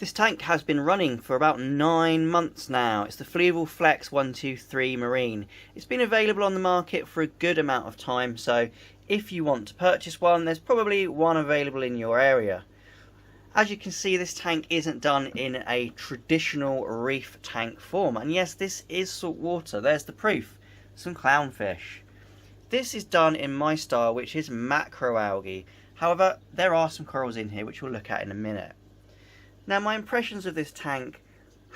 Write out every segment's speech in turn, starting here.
This tank has been running for about 9 months now. It's the Fluval Flex 123 Marine. It's been available on the market for a good amount of time, so if you want to purchase one, there's probably one available in your area. As you can see, this tank isn't done in a traditional reef tank form, and yes, this is salt water. There's the proof, some clownfish. This is done in my style, which is macroalgae. However, there are some corals in here which we'll look at in a minute. Now, my impressions of this tank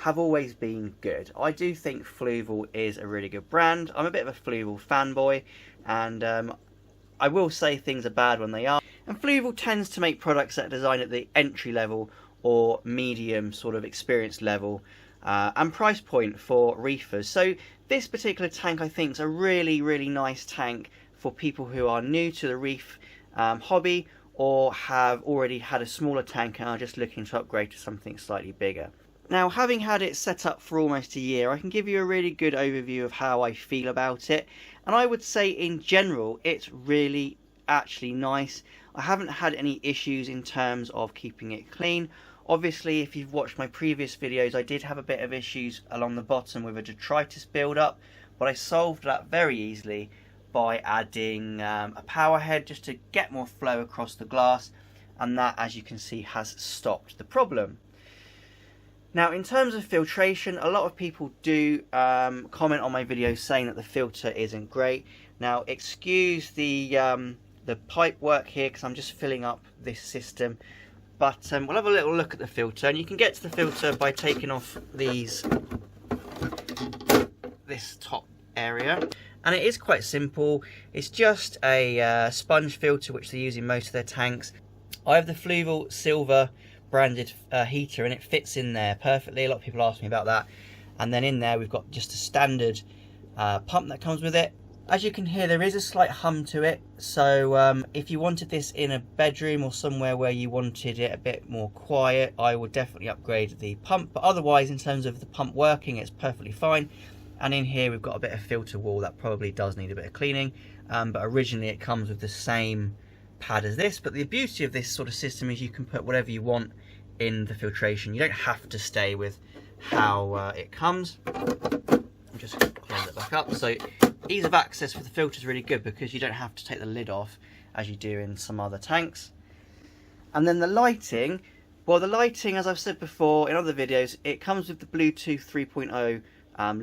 have always been good. I do think Fluval is a really good brand. I'm a bit of a Fluval fanboy, and I will say things are bad when they are. And Fluval tends to make products that are designed at the entry level or medium sort of experience level and price point for reefers. So this particular tank, I think, is a really, really nice tank for people who are new to the reef hobby, or have already had a smaller tank and are just looking to upgrade to something slightly bigger. Now, having had it set up for almost a year, I can give you a really good overview of how I feel about it. And I would say in general, it's really actually nice. I haven't had any issues in terms of keeping it clean. Obviously, if you've watched my previous videos, I did have a bit of issues along the bottom with a detritus build-up, but I solved that very easily by adding a power head just to get more flow across the glass, and that, as you can see, has stopped the problem. Now, in terms of filtration, a lot of people do comment on my videos saying that the filter isn't great. Now, excuse the pipe work here because I'm just filling up this system, but we'll have a little look at the filter, and you can get to the filter by taking off this top area. And it is quite simple. It's just a sponge filter which they use in most of their tanks. I have the Fluval Silver branded heater, and it fits in there perfectly. A lot of people ask me about that. And then in there we've got just a standard pump that comes with it. As you can hear, there is a slight hum to it, so if you wanted this in a bedroom or somewhere where you wanted it a bit more quiet, I would definitely upgrade the pump. But otherwise, in terms of the pump working, it's perfectly fine. And in here we've got a bit of filter wall that probably does need a bit of cleaning, but originally it comes with the same pad as this. But the beauty of this sort of system is you can put whatever you want in the filtration. You don't have to stay with how it comes. I'll just close it back up. So ease of access for the filter is really good because you don't have to take the lid off as you do in some other tanks. And then the lighting, well, the lighting, as I've said before in other videos, it comes with the Bluetooth 3.0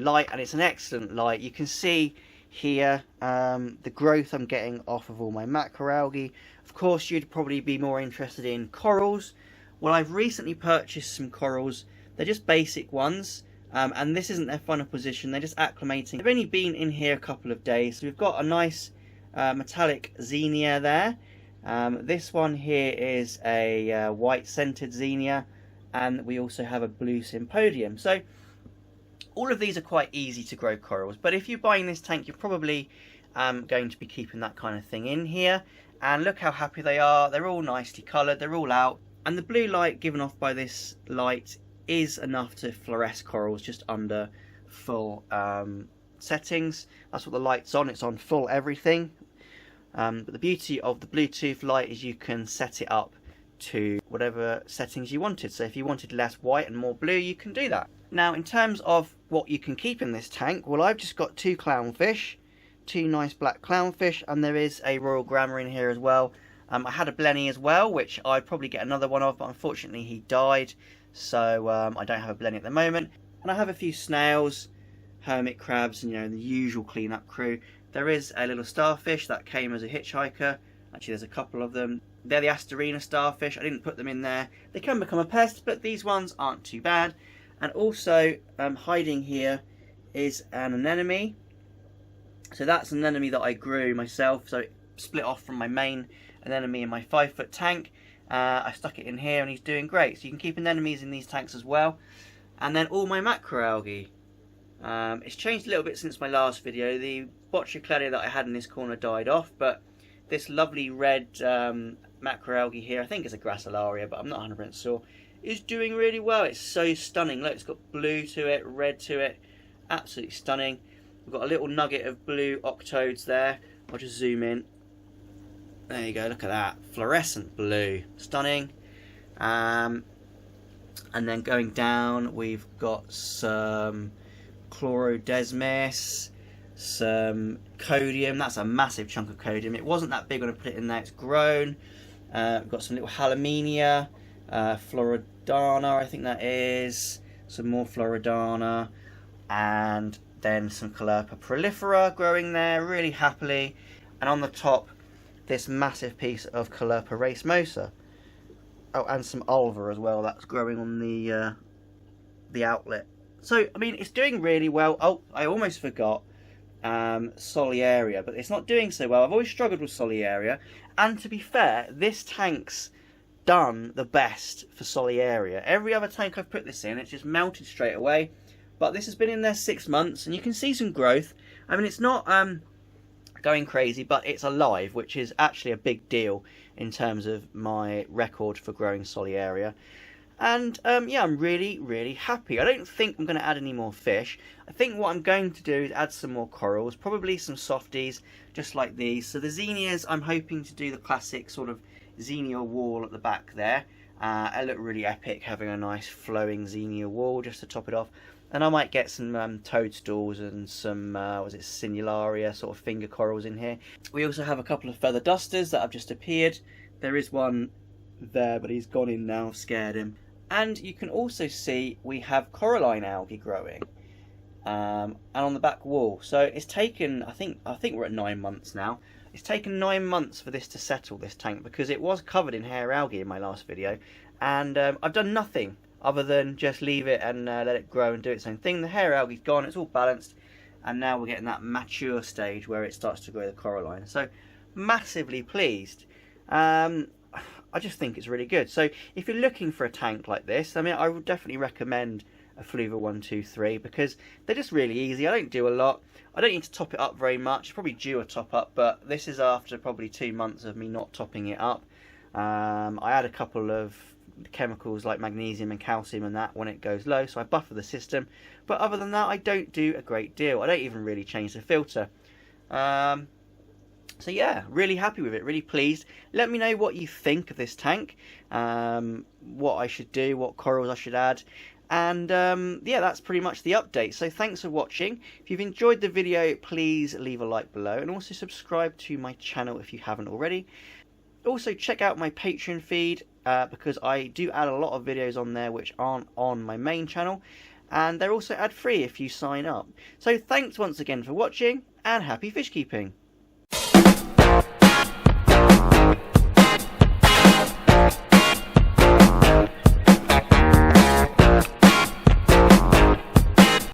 light, and it's an excellent light. You can see here the growth I'm getting off of all my macroalgae. Of course, you'd probably be more interested in corals. Well, I've recently purchased some corals. They're just basic ones, and this isn't their final position. They're just acclimating. They've only been in here a couple of days. So we've got a nice metallic xenia there. This one here is a white scented xenia, and we also have a blue sympodium. So all of these are quite easy to grow corals, but if you're buying this tank, you're probably going to be keeping that kind of thing in here. And look how happy they are. They're all nicely coloured, they're all out. And the blue light given off by this light is enough to fluoresce corals just under full settings. That's what the light's on, it's on full everything. But the beauty of the Bluetooth light is you can set it up to whatever settings you wanted. So if you wanted less white and more blue, you can do that. Now, in terms of what you can keep in this tank, well, I've just got 2 clownfish, 2 nice black clownfish, and there is a Royal Grammar in here as well. I had a Blenny as well, which I'd probably get another one of, but unfortunately he died, so I don't have a Blenny at the moment. And I have a few snails, hermit crabs, and the usual cleanup crew. There is a little starfish that came as a hitchhiker. Actually, there's a couple of them. They're the Asterina starfish. I didn't put them in there. They can become a pest, but these ones aren't too bad. And also, hiding here is an anemone. So that's an anemone that I grew myself. So it split off from my main anemone in my 5-foot tank. I stuck it in here, and he's doing great. So you can keep anemones in these tanks as well. And then all my macroalgae. It's changed a little bit since my last video. The Botrycladia that I had in this corner died off, but this lovely red macroalgae here, I think it's a Gracilaria, but I'm not 100% sure, is doing really well. It's so stunning. Look, it's got blue to it, red to it, absolutely stunning. We've got a little nugget of blue octodes there. I'll just zoom in. There you go, look at that, fluorescent blue, stunning. And then going down, we've got some chlorodesmis, some codium. That's a massive chunk of codium. It wasn't that big when I put it in there. It's grown. We've got some little halamenia, floridana, I think that is. Some more floridana, and then some Caulerpa prolifera growing there really happily. And on the top, this massive piece of Caulerpa racemosa. Oh, and some ulva as well. That's growing on the outlet. So, I mean, it's doing really well. Oh, I almost forgot Soliaria, but it's not doing so well. I've always struggled with Soliaria, and to be fair, this tank's done the best for Soliaria. Every other tank I've put this in, it's just melted straight away, but this has been in there 6 months, and you can see some growth. I mean, it's not going crazy, but it's alive, which is actually a big deal in terms of my record for growing Soliaria. And yeah, I'm really happy. I don't think I'm going to add any more fish. I think what I'm going to do is add some more corals, probably some softies, just like these. So the zinnias, I'm hoping to do the classic sort of zinnia wall at the back there. It looked really epic, having a nice flowing zinnia wall just to top it off. And I might get some toadstools and some, was it Sinularia, sort of finger corals in here. We also have a couple of feather dusters that have just appeared. There is one there, but he's gone in now, I've scared him. And you can also see we have coralline algae growing, and on the back wall. So it's taken, I think we're at 9 months now. It's taken 9 months for this to settle, this tank, because it was covered in hair algae in my last video, and I've done nothing other than just leave it and let it grow and do its own thing. The hair algae's gone, it's all balanced, and now we're getting that mature stage where it starts to grow the coralline. So massively pleased. I just think it's really good. So if you're looking for a tank like this, I mean, I would definitely recommend a Fluval 123 because they're just really easy. I don't do a lot. I don't need to top it up very much. Probably due a top up, but this is after probably 2 months of me not topping it up. I add a couple of chemicals like magnesium and calcium and that when it goes low, so I buffer the system. But other than that, I don't do a great deal. I don't even really change the filter. So yeah, really happy with it, really pleased. Let me know what you think of this tank, what I should do, what corals I should add, and yeah, that's pretty much the update. So thanks for watching. If you've enjoyed the video, please leave a like below, and also subscribe to my channel if you haven't already. Also check out my Patreon feed, because I do add a lot of videos on there which aren't on my main channel, and they're also ad-free if you sign up. So thanks once again for watching, and happy fish keeping!